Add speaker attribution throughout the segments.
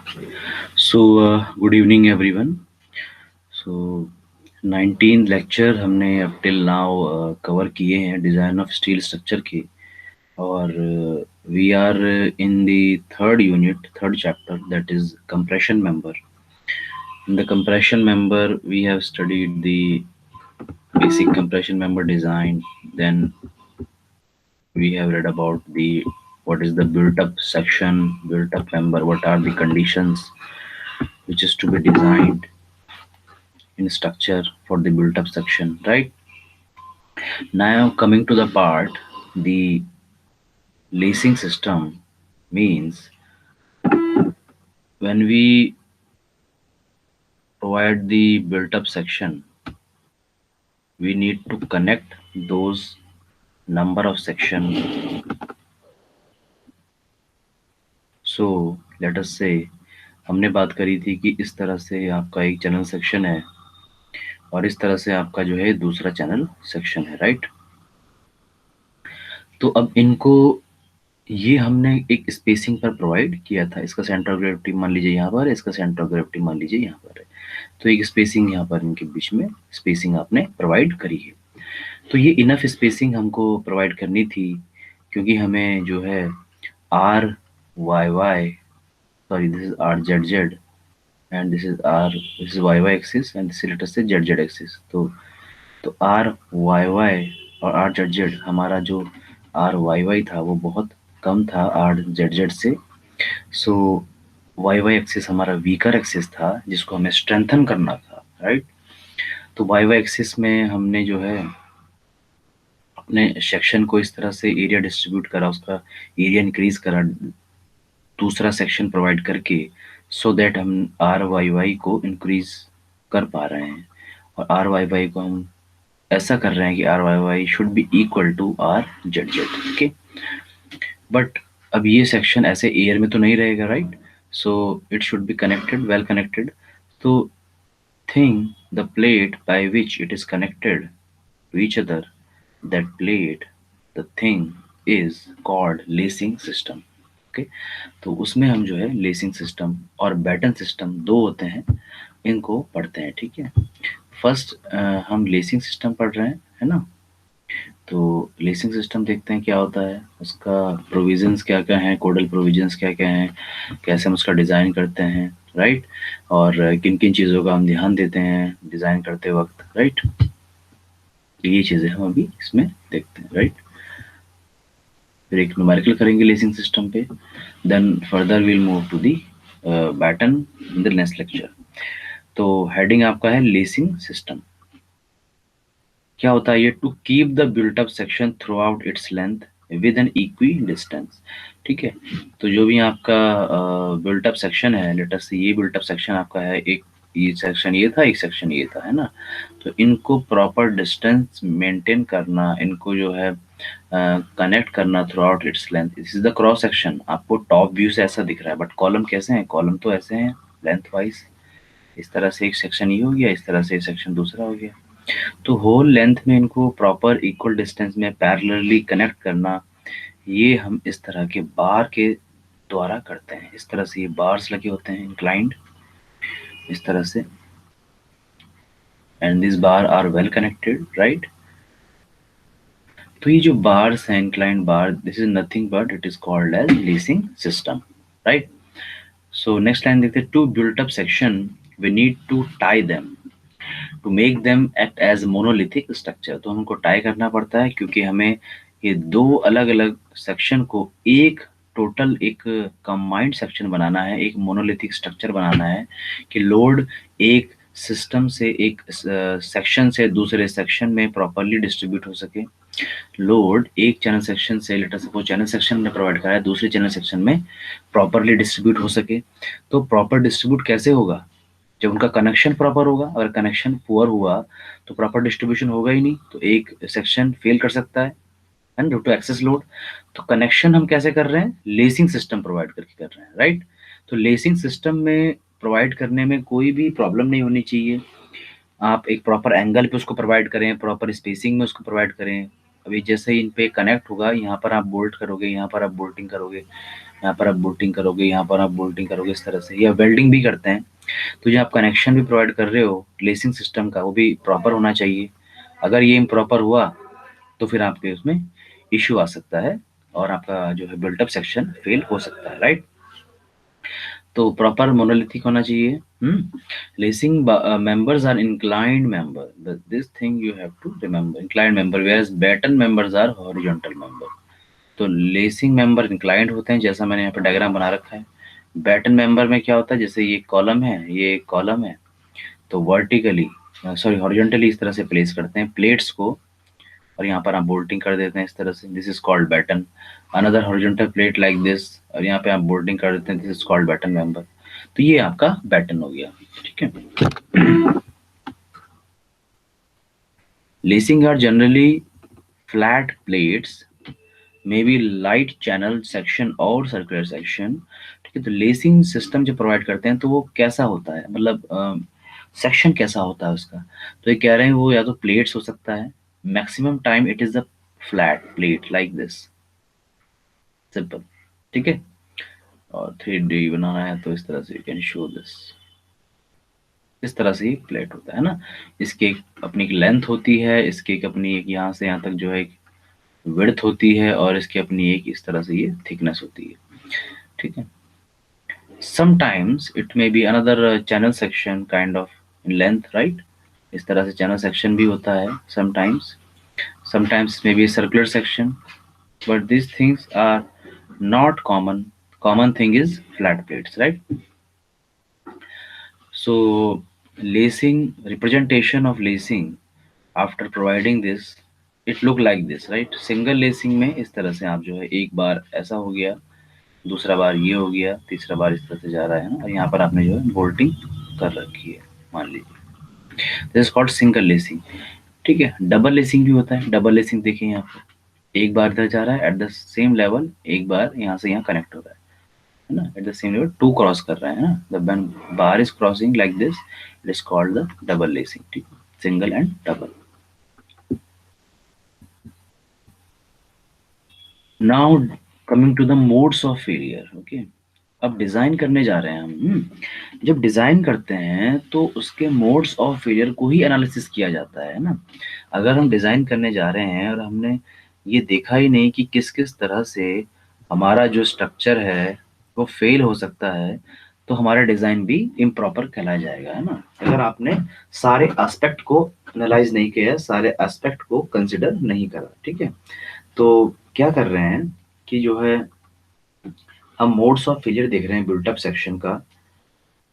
Speaker 1: Good evening everyone. So 19 lecture हमने अब till now cover किए हैं डिज़ाइन ऑफ स्टील स्ट्रक्चर के, और we are in the third unit, third chapter, that is compression member. In the compression member we have studied the basic compression member design. Then we have read about the what is the built up section, built up member, what are the conditions which is to be designed in structure for the built up section, right? Now coming to the part, the lacing system means when we provide the built up section, we need to connect those number of section. So let us say हमने बात करी थी कि इस तरह से आपका एक चैनल सेक्शन है और इस तरह से आपका जो है दूसरा चैनल सेक्शन है, राइट? तो अब इनको ये हमने एक स्पेसिंग पर प्रोवाइड किया था। इसका सेंटर ऑफ ग्रेविटी मान लीजिए यहाँ पर है, इसका सेंटर ऑफ ग्रेविटी मान लीजिए यहाँ पर है। तो एक स्पेसिंग यहाँ पर इनके बीच में स्पेसिंग आपने प्रोवाइड करी है। तो ये इनफ स्पेसिंग हमको प्रोवाइड करनी थी, क्योंकि हमें जो है R Y Y, sorry this is R Z Z and this is Y Y axis and this let us say Z Z axis. तो आर वाई वाई और आर जेड जेड, हमारा जो आर वाई वाई था वो बहुत कम था are Z Z से। सो Y Y axis हमारा वीकर एक्सिस था जिसको हमें स्ट्रेंथन करना था, राइट? तो वाई वाई एक्सिस में हमने जो है अपने सेक्शन को इस तरह से एरिया डिस्ट्रीब्यूट करा, उसका एरिया इंक्रीज करा दूसरा सेक्शन प्रोवाइड करके, सो दैट हम आर वाई वाई को इंक्रीज कर पा रहे हैं। और आर वाई वाई को हम ऐसा कर रहे हैं कि R Y Y should be equal to R Z Z, okay? But अब ये सेक्शन ऐसे एयर में तो नहीं रहेगा, right? So it should be connected, well connected. तो thing the plate by which it is connected to each other, that plate, the thing is called lacing system, okay? तो उसमें हम जो है लेसिंग सिस्टम और बैटन सिस्टम दो होते हैं, इनको पढ़ते हैं, ठीक है? फर्स्ट हम लेसिंग सिस्टम पढ़ रहे हैं, है ना? तो लेसिंग सिस्टम देखते हैं क्या होता है, उसका प्रोविजंस क्या क्या हैं, कोडल प्रोविजंस क्या क्या हैं, कैसे हम उसका डिज़ाइन करते हैं, राइट? और किन किन चीज़ों का हम ध्यान देते हैं डिज़ाइन करते वक्त, राइट? ये चीज़ें हम अभी इसमें देखते हैं, राइट? फिर एक न्यूमेरिकल करेंगे लेसिंग सिस्टम पे, then further will move to the batten in the next lecture. तो हेडिंग आपका है लेसिंग सिस्टम। क्या होता है ये? To keep the built up section throughout its length with an equidistance, ठीक है? तो जो भी आपका बिल्ट अप सेक्शन है, लेट अस से ये बिल्ट अप सेक्शन आपका है, एक ये सेक्शन ये था, एक सेक्शन ये था, है ना? तो इनको प्रॉपर डिस्टेंस मेंटेन करना, इनको जो है कनेक्ट करना through out its length. This is the cross section. आपको टॉप व्यू से ऐसा दिख रहा है, बट कॉलम कैसे हैं? कॉलम तो ऐसे हैं लेंथ वाइज, इस तरह से एक सेक्शन ये हो गया, इस तरह से एक सेक्शन दूसरा हो गया। तो होल लेंथ में इनको प्रॉपर इक्वल डिस्टेंस में पैरेलली कनेक्ट करना, ये हम इस तरह के बार के द्वारा करते हैं। इस तरह से ये बार्स लगे होते हैं इंक्लाइंड, इस तरह से, and this bar are well connected, right? तो ये जो बार्स हैं, inclined bar, this is nothing but it is called as lacing system, right? So next line देखते हैं, to built up section we need to tie them to make them act as monolithic structure. तो हमको tie करना पड़ता है क्योंकि हमें ये दो अलग अलग सेक्शन को एक टोटल एक कंबाइंड सेक्शन बनाना है, एक मोनोलिथिक स्ट्रक्चर बनाना है कि लोड एक सिस्टम से, एक सेक्शन से दूसरे सेक्शन में प्रॉपरली डिस्ट्रीब्यूट हो सके। लोड एक चैनल सेक्शन से, let us suppose channel section ने प्रोवाइड करा है, दूसरे चैनल सेक्शन में प्रॉपरली डिस्ट्रीब्यूट हो सके। तो प्रॉपर डिस्ट्रीब्यूट कैसे होगा? जब उनका कनेक्शन प्रॉपर होगा। अगर कनेक्शन पुअर हुआ तो प्रॉपर डिस्ट्रीब्यूशन होगा ही नहीं, तो एक सेक्शन फेल कर सकता है and due to excess load. तो कनेक्शन हम कैसे कर रहे हैं? लेसिंग सिस्टम प्रोवाइड करके कर रहे हैं, राइट? तो लेसिंग सिस्टम में प्रोवाइड करने में कोई भी प्रॉब्लम नहीं होनी चाहिए। आप एक प्रॉपर एंगल पे उसको प्रोवाइड करें, प्रॉपर स्पेसिंग में उसको प्रोवाइड करें। अभी जैसे इन पे कनेक्ट होगा, यहाँ पर आप बोल्ट करोगे, यहाँ पर आप बोल्टिंग करोगे, यहाँ पर आप बोल्टिंग करोगे, यहाँ पर आप बोल्टिंग करोगे इस तरह से, या वेल्डिंग भी करते हैं। तो जो आप कनेक्शन भी प्रोवाइड कर रहे हो लेसिंग सिस्टम का, वो भी प्रॉपर होना चाहिए। अगर ये इम्प्रॉपर हुआ तो फिर आपके उसमें इश्यू आ सकता है और आपका जो है बिल्टअप सेक्शन फेल हो सकता है, राइट। तो प्रॉपर मोनोलिथिक होना चाहिए। Lacing members are inclined member. This thing you have to remember. Inclined member, whereas batten members are horizontal member. तो लेसिंग मेंबर इंक्लाइंड होते हैं, जैसा मैंने यहाँ पे डायग्राम बना रखा है। बैटन मेंबर में क्या होता है, जैसे ये कॉलम है, ये कॉलम है, तो वर्टिकली सॉरी हॉरिजॉन्टली इस तरह से प्लेस करते हैं प्लेट्स को, और यहाँ पर आप बोल्टिंग कर देते हैं इस तरह से, this is called batten. Another horizontal plate like this, और यहाँ पे आप बोल्टिंग कर देते हैं, this is called batten member. तो ये आपका बैटन हो गया, ठीक है। Lacing are generally flat plates, may be light channel section और सर्कुलर सेक्शन, ठीक है। तो लेसिंग सिस्टम जो प्रोवाइड करते हैं तो वो कैसा होता है, मतलब सेक्शन कैसा होता है उसका। तो ये कह रहे हैं वो या तो प्लेट्स हो सकता है, maximum time it is a flat plate like this, simple, ठीक है। और 3D बनाना है तो इस तरह से यू कैन शो दिस, इस तरह से ही प्लेट होता है ना। इसकी एक अपनी एक लेंथ होती है, इसकी एक अपनी एक यहाँ से यहाँ तक जो है विड्थ होती है, और इसकी अपनी एक इस तरह से ये थिकनेस होती है, ठीक है। Sometimes it may be another channel section kind of in length, right. इस तरह से चैनल सेक्शन भी होता है sometimes, sometimes may be circular section, but these things are not common. Common thing is flat plates, right? So lacing, representation of lacing after providing this, it look like this, right? Single lacing में इस तरह से आप जो है एक बार ऐसा हो गया, दूसरा बार ये हो गया, तीसरा बार इस तरह से जा रहा है ना, और यहाँ पर आपने जो है बोल्टिंग कर रखी है, मान लीजिए। This is called single lacing, ठीक है। डबल लेसिंग भी होता है। डबल लेसिंग देखिए यहाँ पर, एक बार इधर जा रहा है एट द सेम लेवल, एक बार यहाँ से यहाँ कनेक्ट हो रहा है ना, at the same level to cross कर रहा है ना, the when bar is crossing like this, it is called the double lacing, ठीक है, single and double. Now coming to the modes of failure, okay. अब डिजाइन करने जा रहे हैं हम। जब डिजाइन करते हैं तो उसके मोड्स ऑफ फेलियर को ही एनालिसिस किया जाता है ना। अगर हम डिजाइन करने जा रहे हैं और हमने ये देखा ही नहीं कि किस किस तरह से हमारा जो स्ट्रक्चर है वो फेल हो सकता है, तो हमारा डिजाइन भी इम्प्रॉपर कहलाया जाएगा, है ना। अगर आपने सारे एस्पेक्ट को एनालाइज नहीं किया, सारे एस्पेक्ट को कंसिडर नहीं करा, ठीक है। तो क्या कर रहे हैं कि जो है हम मोड्स ऑफ फेलियर देख रहे हैं बिल्टअप सेक्शन का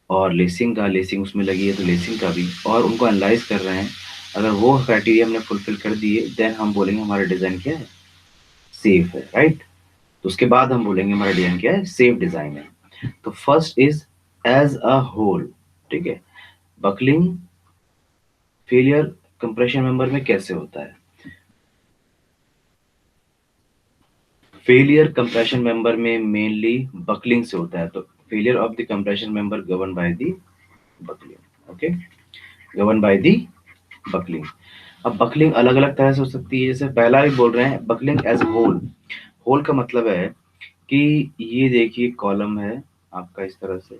Speaker 1: और लेसिंग का, लेसिंग उसमें लगी है तो लेसिंग का भी, और उनको एनालाइज कर रहे हैं। अगर वो क्राइटेरिया हमने फुलफिल कर दिए देन हम बोलेंगे हमारा डिजाइन क्या है, सेफ है, राइट। तो उसके बाद हम बोलेंगे हमारा डिजाइन क्या है, सेफ डिजाइन है। तो first is as a whole, ठीक है। बकलिंग फेलियर कंप्रेशन मेंबर में कैसे होता है, फेलियर कंप्रेशन मेंबर में मेनली बकलिंग से होता है। तो failure of the compression member govern by the buckling, okay, govern by the buckling. अब बकलिंग अलग अलग तरह से हो सकती है, जैसे पहला भी बोल रहे हैं बकलिंग एज होल। होल का मतलब है कि ये देखिए कॉलम है आपका इस तरह से,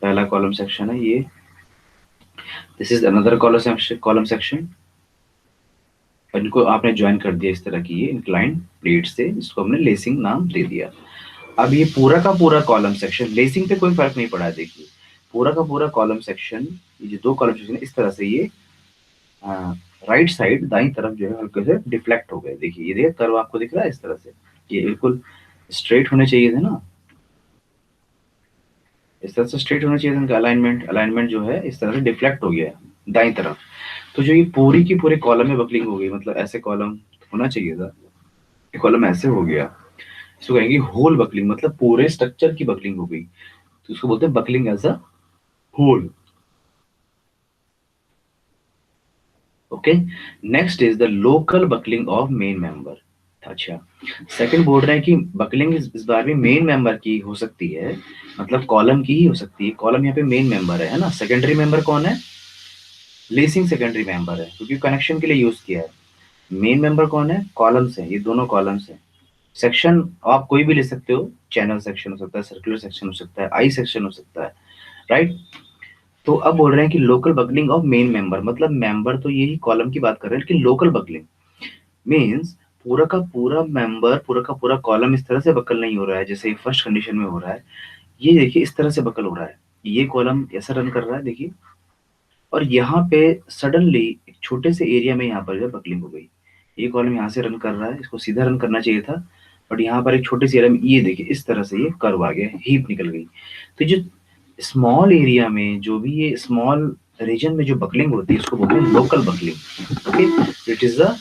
Speaker 1: पहला कॉलम सेक्शन है ये, this is another column section, इनको आपने ज्वाइन कर दिया इस तरह की ये इंक्लाइंड प्लेट से, इसको हमने लेसिंग नाम दे दिया। अब ये पूरा का पूरा कॉलम सेक्शन, लेसिंग पे कोई फर्क नहीं पड़ा है, देखिए पूरा का पूरा कॉलम सेक्शन, ये जो दो कॉलम सेक्शन इस तरह से ये राइट साइड दाईं तरफ जो है हल्के से डिफ्लेक्ट हो गए। देखिए ये देखिए कर्व आपको दिख रहा है इस तरह से, ये बिल्कुल स्ट्रेट होने चाहिए थे ना, इस तरह से स्ट्रेट होना चाहिए था इनका अलाइनमेंट, अलाइनमेंट जो है इस तरह से डिफ्लेक्ट हो गया है दाईं तरफ। तो जो ये पूरी की पूरे कॉलम में बकलिंग हो गई, मतलब ऐसे कॉलम होना चाहिए था, ये कॉलम ऐसे हो गया, इसको कहेंगे होल बकलिंग, मतलब पूरे स्ट्रक्चर की बकलिंग हो गई, तो इसको बोलते हैं buckling as a whole, okay. Next is the local buckling of main member. अच्छा, सेकंड बोल रहे हैं कि बकलिंग इस बार भी मेन मेंबर की हो सकती है, मतलब कॉलम की ही हो सकती है। कॉलम यहाँ पे मेन मेंबर है ना, सेकेंडरी मेंबर कौन है, लेसिंग सेकेंडरी मेंबर है क्योंकि कनेक्शन के लिए यूज किया है। मेन मेंबर कौन है, कॉलम्स है, ये दोनों कॉलम्स है, सेक्शन आप कोई भी ले सकते हो, चैनल सेक्शन हो सकता है, सर्कुलर सेक्शन हो सकता है, आई सेक्शन हो सकता है, राइट। तो अब बोल रहे हैं कि local buckling of main member, मतलब मेंबर तो यही कॉलम की बात कर रहे हैं, लेकिन लोकल बकलिंग मीन्स पूरा का पूरा मेंबर, पूरा का पूरा कॉलम इस तरह से बकल नहीं हो रहा है जैसे फर्स्ट कंडीशन में हो रहा है। ये देखिए इस तरह से बकल हो रहा है, ये कॉलम ऐसा रन कर रहा है देखिए, और यहाँ पे सडनली एक छोटे से एरिया में यहाँ पर जो बकलिंग हो गई। ये कॉलम यहाँ से रन कर रहा है, इसको सीधा रन करना चाहिए था, बट यहाँ पर एक छोटे से एरिया में ये देखिए इस तरह से ये कर्व आ गया, हीप निकल गई। तो जो स्मॉल एरिया में जो भी ये स्मॉल रीजन में जो बकलिंग होती है इसको बोलते हैं local buckling. Okay, it is the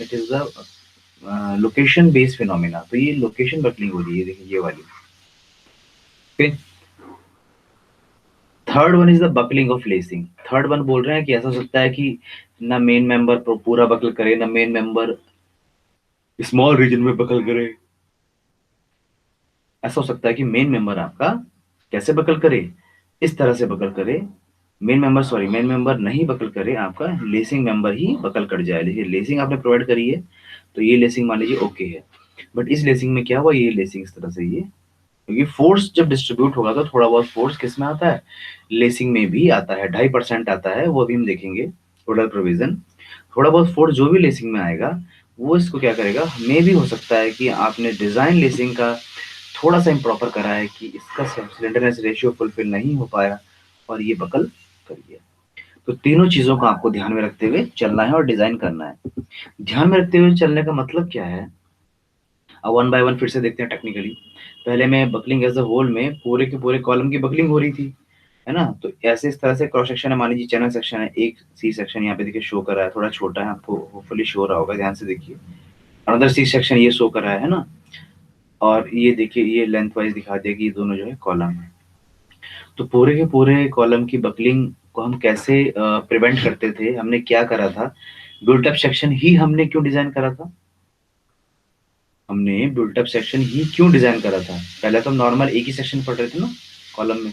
Speaker 1: it is the location based phenomena. तो ये लोकेशन बकलिंग हो रही है देखिए ये वाली। Okay, third one is the buckling of lacing. Third one बोल रहे हैं कि ऐसा हो सकता है कि ना मेन मेंबर पूरा बकल करे, ना मेन मेंबर स्मॉल रीजन में बकल करे। ऐसा हो सकता है कि मेन मेंबर आपका कैसे बकल करे, इस तरह से बकल करे, मेन मेंबर नहीं बकल करे, आपका लेसिंग मेंबर ही बकल कट जाए। देखिए लेसिंग आपने प्रोवाइड करी है, तो ये लेसिंग मान लीजिए ओके है, बट इस लेसिंग में क्या हुआ, ये लेसिंग इस तरह से ये, क्योंकि फोर्स जब डिस्ट्रीब्यूट होगा तो थोड़ा बहुत फोर्स किस में आता है, लेसिंग में भी आता है, 2.5% आता है, वो अभी हम देखेंगे टोटल प्रोविजन। थोड़ा बहुत फोर्स जो भी लेसिंग में आएगा वो इसको क्या करेगा, मे भी हो सकता है कि आपने डिजाइन लेसिंग का थोड़ा सा इम्प्रॉपर करा है कि इसका स्लेंडरनेस रेशियो फुलफिल नहीं हो पाया और ये बकल कर गया। तो तीनों चीजों को आपको ध्यान में रखते हुए चलना है और डिजाइन करना है। ध्यान में रखते हुए चलने का मतलब क्या है, अब वन बाय वन फिर से देखते हैं टेक्निकली। पहले में बकलिंग एज अ होल में पूरे के पूरे कॉलम की बकलिंग हो रही थी, है ना। तो ऐसे इस तरह से क्रॉस सेक्शन है, मान लीजिए चैनल सेक्शन है, एक सी सेक्शन यहाँ पे देखिए शो कर रहा है, थोड़ा छोटा है, आपको होपफुली शो रहा होगा, ध्यान से देखिए। अनदर सी सेक्शन ये शो कर रहा है ना, और ये देखिए ये लेंथ वाइज दिखा दिया कि ये दोनों जो है कॉलम है। तो पूरे के पूरे कॉलम की बकलिंग को हम कैसे प्रिवेंट करते थे, हमने क्या करा था, बिल्ट अप सेक्शन ही हमने क्यों डिजाइन करा था, हमने बिल्ट अप सेक्शन ही क्यों डिजाइन करा था। पहले तो हम नॉर्मल एक ही सेक्शन पढ़ रहे थे ना कॉलम में,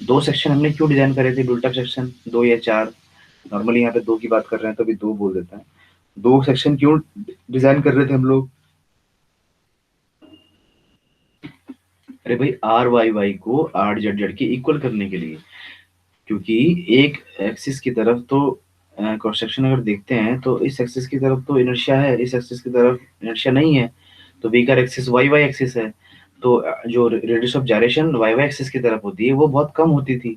Speaker 1: दो सेक्शन हमने क्यों डिजाइन करे थे, बिल्ट अप सेक्शन दो या चार, नॉर्मली यहाँ पे दो की बात कर रहे हैं तो अभी दो बोल देता है। दो सेक्शन क्यों डिजाइन कर रहे थे हम लोग, अरे भाई आर वाई वाई को आर जेड जेड के इक्वल करने के लिए, क्योंकि एक एक्सिस की तरफ तो क्रॉस सेक्शन अगर देखते हैं तो इस एक्सिस की तरफ तो इनर्शिया है, इस एक्सिस की तरफ इनर्शिया नहीं है, तो weaker axis Y Y axis है। तो जो radius of gyration Y Y axis की तरफ होती है वो बहुत कम होती थी।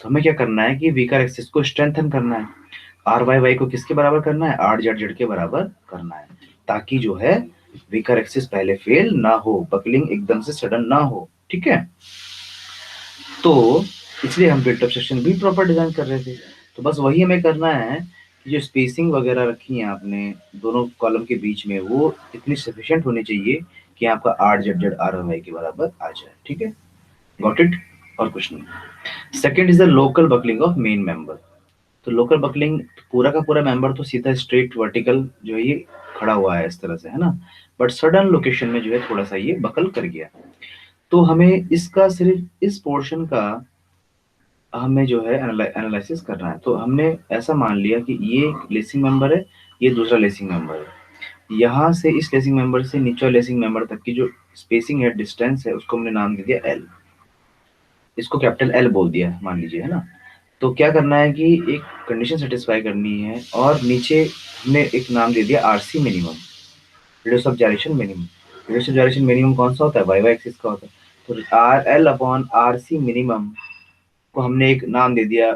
Speaker 1: तो हमें क्या करना है कि वीकर एक्सिस को स्ट्रेंथन करना है, आर वाई वाई को किसके बराबर करना है, आर जेड जेड के बराबर करना है, ताकि जो है वीकर एक्सिस पहले फेल ना हो, बकलिंग एकदम से सडन ना हो, ठीक है। तो इसलिए हम बिल्टअप सेक्शन भी प्रॉपर डिजाइन कर रहे थे। तो बस वही हमें करना है कि जो स्पेसिंग वगैरह रखी है आपने दोनों कॉलम के बीच में वो इतनी सफिशिएंट होनी चाहिए कि आपका R Z Z R Y के बराबर आ जाए, ठीक है। गॉट इट, और कुछ नहीं। Second is the local buckling of main member. तो लोकल बकलिंग, पूरा का पूरा मेंबर तो सीधा स्ट्रेट वर्टिकल जो है ये खड़ा हुआ है इस तरह से, है ना, बट सडन लोकेशन में जो है थोड़ा सा ये बकल कर गया। तो हमें इसका सिर्फ इस पोर्शन का हमें जो है एनालिसिस करना है। तो हमने ऐसा मान लिया कि ये लेसिंग मेंबर है, ये दूसरा लेसिंग मेंबर है, यहाँ से इस लेसिंग मेंबर से नीचे लेसिंग मेंबर तक की जो स्पेसिंग है, डिस्टेंस है, उसको हमने नाम दे दिया एल, इसको कैपिटल एल बोल दिया मान लीजिए, है ना। तो क्या करना है कि एक कंडीशन सेटिस्फाई करनी है, और नीचे हमने एक नाम दे दिया RC minimum, radius of gyration minimum. Radius of gyration minimum कौन सा होता है, वाई वाई एक्सिस का होता है। तो R L upon R C minimum को हमने एक नाम दे दिया,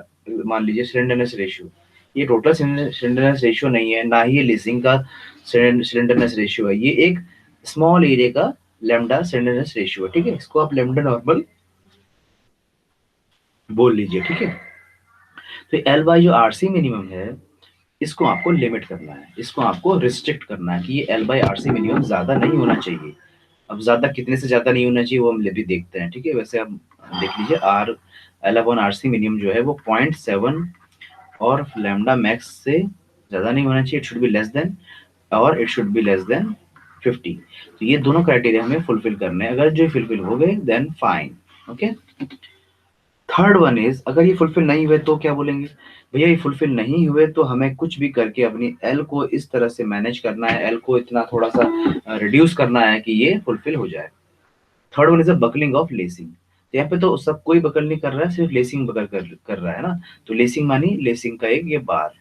Speaker 1: मान लीजिए स्लेंडरनेस रेशियो। ये टोटल स्लेंडरनेस रेशियो नहीं है, ना ही ये लेसिंग का स्लेंडरनेस रेशियो है, ये एक स्मॉल एरिया का लेमडा स्लेंडरनेस रेशियो है, ठीक है। इसको आप लेमडा नॉर्मल बोल लीजिए, ठीक है। तो एल बाई जो आरसी मिनिमम है इसको आपको लिमिट करना है, इसको आपको रिस्ट्रिक्ट करना है कि ये एल बाई आरसी मिनिमम ज्यादा नहीं होना चाहिए। अब ज्यादा कितने से ज्यादा नहीं होना चाहिए वो हम भी देखते हैं, ठीक है। वैसे आप देख लीजिए are L upon RC minimum जो है वो 0.7 और लैम्डा मैक्स से ज्यादा नहीं होना चाहिए, it should be less than, और it should be less than 50। तो ये दोनों क्राइटेरिया हमें फुलफिल करने हैं, अगर जो फुलफिल हो गए then fine, okay. Third one is, अगर ये फुलफिल नहीं हुए तो क्या बोलेंगे, भैया ये फुलफिल नहीं हुए तो हमें कुछ भी करके अपनी एल को इस तरह से मैनेज करना है, एल को इतना थोड़ा सा रिड्यूस करना है कि ये फुलफिल हो जाए। Third one is a buckling of lacing. तो यहाँ पे तो सब कोई बकल नहीं कर रहा है, सिर्फ लेसिंग बकल कर रहा है ना। तो लेसिंग मानी लेसिंग का एक ये बार,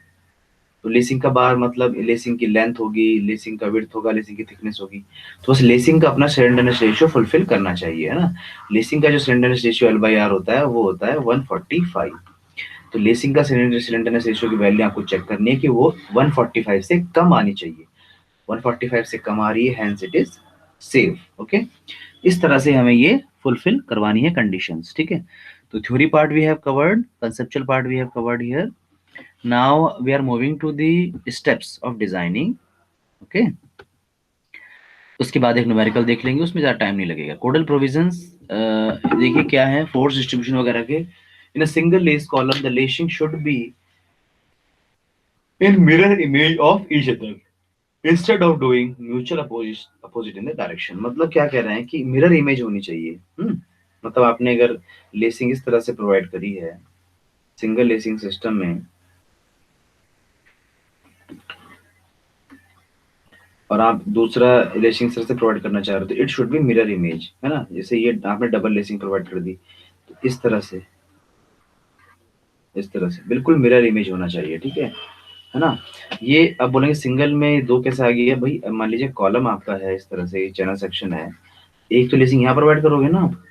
Speaker 1: तो लेसिंग का बार मतलब लेसिंग की लेंथ होगी, लेसिंग का विड्थ होगा, लेसिंग की थिकनेस होगी। तो बस लेसिंग का अपना स्लेंडरनेस रेशियो फुलफिल करना चाहिए, है ना। लेसिंग का जो slenderness ratio L by R होता है वो होता है 145। तो लेसिंग का स्लेंडरनेस रेशियो की वैल्यू आपको चेक करनी है कि वो 145 से कम आनी चाहिए। 145 से कम आ रही है, hence it is safe. Okay, इस तरह से हमें ये फुलफिल करवानी है कंडीशंस, ठीक है। तो theory part we have covered, conceptual part we have covered here. Now we are moving to the steps of designing. Okay, उसके बाद एक न्यूमेरिकल देख लेंगे, उसमें ज़्यादा टाइम नहीं लगेगा। कोडल प्रोविजंस देखिए क्या है, फोर्स डिस्ट्रीब्यूशन वगैरह के। In a single lace column the lacing should be in mirror image of each other instead of doing mutual opposite in the direction. मतलब क्या कह रहे हैं कि मिरर इमेज होनी चाहिए। मतलब आपने अगर लेसिंग इस तरह से प्रोवाइड करी है सिंगल लेसिंग सिस्टम में, और आप दूसरा लेसिंग सिर से प्रोवाइड करना चाह रहे हो, तो it should B mirror image, है ना। जैसे ये आपने डबल लेसिंग प्रोवाइड कर दी, तो इस तरह से, इस तरह से बिल्कुल मिरर इमेज होना चाहिए, ठीक है ना। ये अब बोलेंगे सिंगल में दो कैसे आ गई है भाई, अब मान लीजिए कॉलम आपका है इस तरह से, चैनल सेक्शन है, एक तो लेसिंग यहाँ प्रोवाइड करोगे ना आप,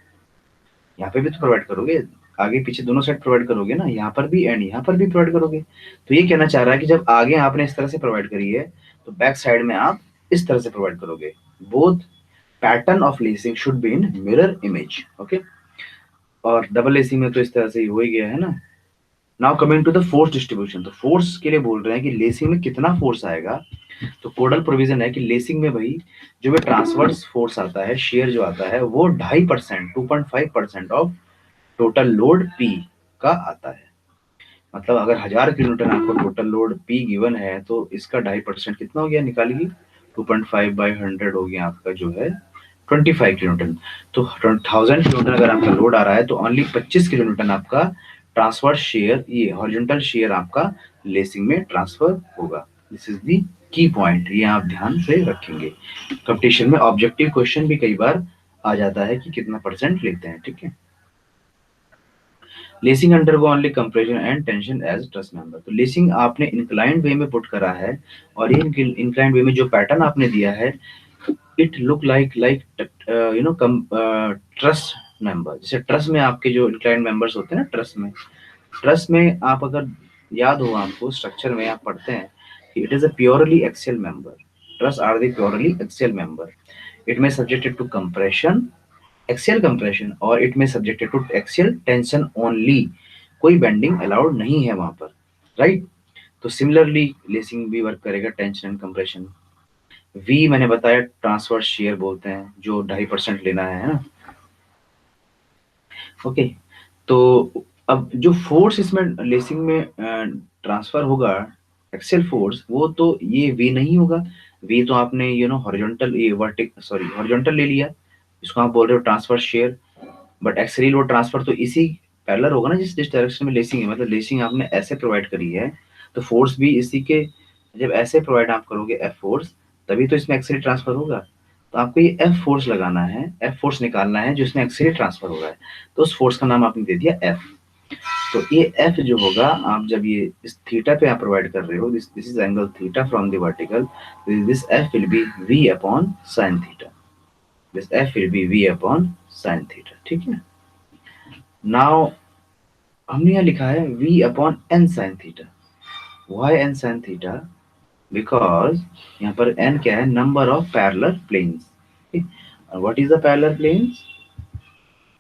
Speaker 1: यहाँ पे भी तो प्रोवाइड करोगे, आगे पीछे दोनों साइड प्रोवाइड करोगे ना, यहाँ पर भी एंड यहाँ पर भी प्रोवाइड करोगे। तो ये कहना चाह रहा है कि जब आगे आपने इस तरह से प्रोवाइड करी है, तो बैक साइड में आप इस तरह से प्रोवाइड करोगे। Both pattern of lacing should be in mirror image. Okay, और डबल लेसिंग में तो इस तरह से ही हो ही गया है ना। Now coming to the force distribution, तो फोर्स के लिए बोल रहे हैं कि लेसिंग में कितना फोर्स आएगा। तो कोडल प्रोविजन है कि लेसिंग में भाई जो भी ट्रांसवर्स फोर्स आता है, शेयर जो आता है, वो 2.5%, 2.5% ऑफ टोटल लोड पी का आता है। मतलब अगर 1000 किलोमीटर आपको टोटल लोड पी गिवन है, तो इसका 2.5% कितना हो गया, निकालिए। 2.5/100 हो गया आपका जो है 25 किलोमीटर। तो 1000 किलोमीटर अगर आपका लोड आ रहा है, तो ओनली 25 किलोमीटर आपका ट्रांसफर शेयर, ये हॉरिजॉन्टल शेयर आपका लेसिंग में ट्रांसफर होगा। दिस इज दी की पॉइंट, ये आप ध्यान से रखेंगे। कंपटीशन में ऑब्जेक्टिव क्वेश्चन भी कई बार आ जाता है कि कितना परसेंट लेते हैं, ठीक है। Lacing undergo only compression and tension as truss member. तो लेसिंग आपने इंक्लाइंड वे में पुट करा है, और ये इंक्लाइंड वे में जो पैटर्न आपने दिया है, it look like truss member. जैसे ट्रस में आपके जो इंक्लाइंड मेंबर्स होते हैं ना, ट्रस में आप अगर याद हो आपको स्ट्रक्चर में आप पढ़ते हैं कि it is a purely axial member. Truss are the purely axial member. It में subjected to compression, axial compression, और इट में subjected to axial tension only. कोई बेंडिंग अलाउड नहीं है वहां पर, राइट। तो सिमिलरली लेसिंग भी वर्क करेगा टेंशन एंड कंप्रेशन। वी मैंने बताया ट्रांसवर्स शेयर बोलते हैं, जो 2.5% लेना है ना। ओके, तो अब जो फोर्स इसमें लेसिंग में ट्रांसफर होगा, एक्सियल फोर्स, वो तो ये वी नहीं होगा। वी तो आपने हॉरिजॉन्टल, ये वर्टिक सॉरी हॉरिजॉन्टल ले लिया, इसको आप बोल रहे हो transfer share. But axial load transfer तो इसी पैरेलल होगा ना, जिस जिस डायरेक्शन में लेसिंग है। मतलब लेसिंग आपने ऐसे प्रोवाइड करी है, तो फोर्स भी इसी के, जब ऐसे प्रोवाइड आप करोगे एफ फोर्स, तभी तो इसमें एक्सियल ट्रांसफर होगा। तो आपको ये एफ फोर्स लगाना है, एफ फोर्स निकालना है जो इसमें एक्सियल ट्रांसफर हो रहा है। तो उस फोर्स का नाम आपने दे दिया एफ। तो ये एफ जो होगा, आप जब ये इस थीटा पे आप प्रोवाइड कर रहे हो, this is angle theta from the vertical, this F will be V upon sine theta. This F will be V upon sine theta, ठीक है। नाउ हमने यहाँ लिखा है v upon N sine theta. Why N sine theta? Because यहाँ पर n क्या है, नंबर ऑफ पैरेलल प्लेन्स। और what is the parallel planes?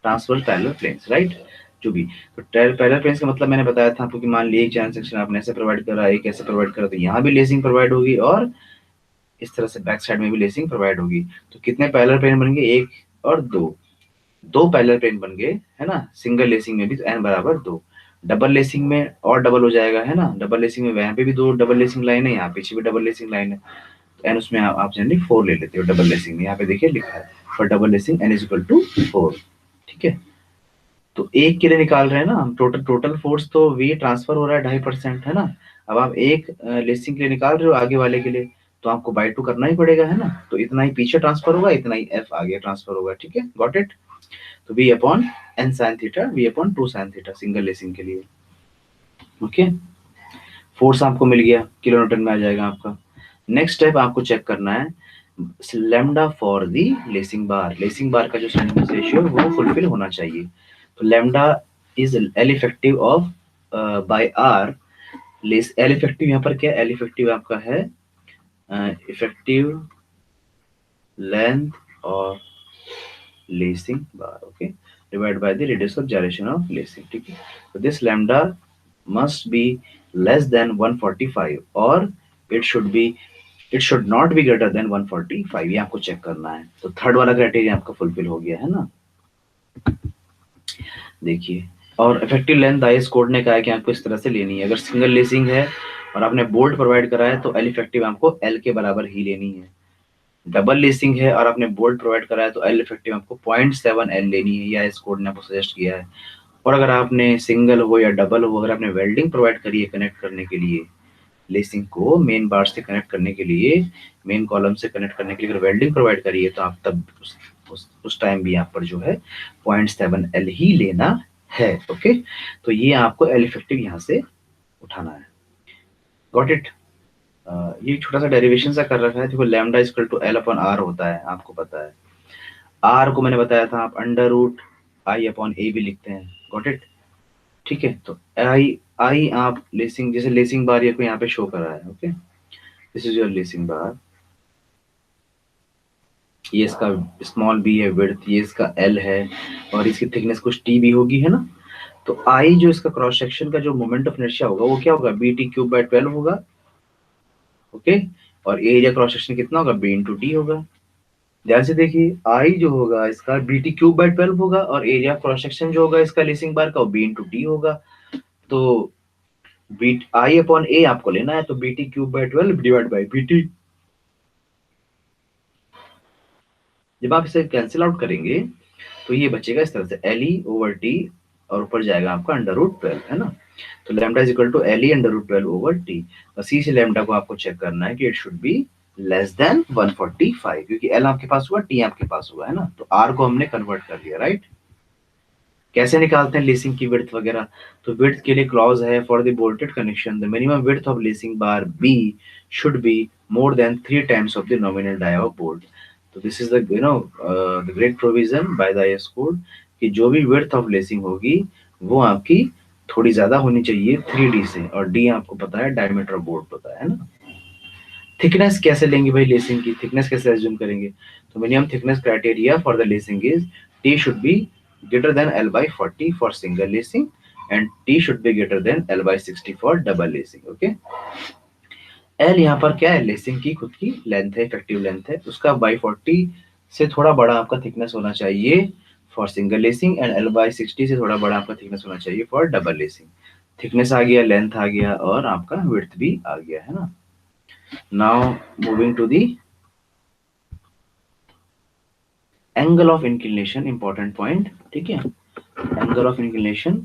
Speaker 1: Transverse parallel planes, right. जो भी, तो पैरेलल प्लेन्स का मतलब मैंने बताया था आपको कि मान लीजिए एक चैनल सेक्शन आपने ऐसे प्रोवाइड करा, एक ऐसे प्रोवाइड करा, तो यहाँ भी लेसिंग प्रोवाइड होगी, और इस तरह से बैक साइड में भी लेसिंग प्रोवाइड होगी। तो कितने पैरेलल प्लेन बनेंगे, एक और दो, दो पैरेलल प्लेन बन गए, है ना। सिंगल लेसिंग में भी तो n बराबर 2। डबल लेसिंग में और डबल हो जाएगा, है ना। डबल लेसिंग में यहाँ पे भी दो डबल लेसिंग लाइन है, यहाँ पीछे भी डबल लेसिंग लाइन है, तो n उसमें आप जनरली 4 ले लेते हो डबल लेसिंग में। यहाँ पे देखिए लिखा है for double lacing n is equal to 4, ठीक है। तो एक के लिए निकाल रहे हैं ना हम, टोटल फोर्स तो V ट्रांसफर हो रहा है 2.5% है ना। अब आप एक लेसिंग के लिए निकाल रहे हो आगे वाले के लिए, तो आपको बाय 2 करना ही पड़ेगा है ना। तो इतना ही पीछे ट्रांसफर होगा, इतना ही F आगे ट्रांसफर होगा, ठीक है, गॉट इट। तो V upon n sin theta, V upon 2 sin theta single lacing के लिए। ओके, फोर्स आपको मिल गया, किलो न्यूटन में आ जाएगा आपका। नेक्स्ट स्टेप आपको चेक करना है lambda for the lacing bar. Lacing bar का जो स्ट्रेंथ रेशियो वो फुलफिल होना चाहिए। तो lambda is L effective of by R less. L effective यहाँ पर क्या, एल इफेक्टिव आपका है इफेक्टिव लेंथ और lacing bar, okay, divide by the radius of gyration of lacing, ठीक है। तो this lambda must be less than 145 और it should not be greater than 145, ये आपको चेक करना है। तो थर्ड वाला क्राइटेरिया आपका फुलफिल हो गया है ना। देखिए, और इफेक्टिव लेंथ आईएस कोड ने कहा है कि आपको इस तरह से लेनी है। अगर सिंगल लेसिंग है और आपने बोल्ट प्रोवाइड करा है तो एल इफेक्टिव आपको एल के बराबर ही लेनी है। डबल लेसिंग है और आपने बोल्ट प्रोवाइड करा है तो एल इफेक्टिव आपको 0.7 एल लेनी है, या इस कोड ने आपको सजेस्ट किया है। और अगर आपने सिंगल हो या डबल हो, अगर आपने वेल्डिंग प्रोवाइड करी है कनेक्ट करने के लिए, लेसिंग को मेन बार से कनेक्ट करने के लिए, मेन कॉलम से कनेक्ट करने के लिए अगर वेल्डिंग प्रोवाइड करी है, तो आप तब उस टाइम भी यहाँ पर जो है 0.7 एल ही लेना है। ओके, तो ये आपको एल इफेक्टिव यहाँ से उठाना है, गॉट इट। ये छोटा सा डेरिवेशन सा कर रखा है। देखो lambda equal to L upon R होता है, आपको पता है। आर को मैंने बताया था आप अंडर रूट आई अपॉन ए भी लिखते हैं, गॉट इट, ठीक है। तो आई आई आप लेसिंग, जैसे लेसिंग बार ये को यहाँ पे शो कर रहा है, okay, this is your lacing bar, ये इसका स्मॉल बी है विड्थ, ये इसका एल है, और इसकी थिकनेस कुछ टी भी होगी है ना। तो आई जो इसका क्रॉस सेक्शन का जो मोमेंट ऑफ इनर्शिया होगा वो क्या होगा, बी टी क्यूब बाय 12 होगा, ओके। और एरिया क्रॉस सेक्शन कितना होगा, बी इंटू टी होगा। ध्यान से देखिए, आई जो होगा इसका बी टी क्यूब बाय 12 होगा, और एरिया क्रॉस सेक्शन जो होगा इसका लेसिंग बार का वो बी इंटू टी होगा। तो बी आई अपॉन ए आपको लेना है, तो B T cube by 12 divide by B T. जब आप इसे कैंसिल आउट करेंगे तो ये बचेगा इस तरह से एल ई ओवर टी, और ऊपर जाएगा आपका अंडर रूट 12 है ना। तो lambda is equal to L E under root 12 over T. सी से लैम्डा को आपको चेक करना है कि it should be less than 145, क्योंकि एल आपके पास हुआ, टी आपके पास हुआ है ना। तो आर को हमने कन्वर्ट कर लिया, राइट। कैसे निकालते हैं लेसिंग की विड्थ वगैरह, तो विड्थ के लिए क्लॉज है for the bolted connection the minimum width of lacing bar be should be more than 3 times of the nominal dia of bolt. तो this is the the great provision by the IS code कि जो भी width of lacing होगी वो आपकी थोड़ी ज्यादा होनी चाहिए 3D से, और डी आपको पता है डायमीटर ऑफ बोल्ट होता है ना। थिकनेस कैसे लेंगे भाई, लेसिंग की थिकनेस कैसे एज्यूम करेंगे, तो minimum thickness criteria for the lacing is T should be greater than L by 40 for single lacing and T should be greater than L by 60 for double lacing, okay। L यहाँ पर क्या है, lacing की खुद की length है, effective length है, उसका by 40 से थोड़ा बड़ा आपका थिकनेस होना चाहिए for single lacing, and L by 60 से थोड़ा बड़ा आपका थिकनेस होना चाहिए फॉर डबल लेसिंग। थिकनेस आ गया, लेंथ आ गया, और आपका विड्थ भी आ गया है ना। Now moving to the angle of inclination, important point, ठीक है। Angle of inclination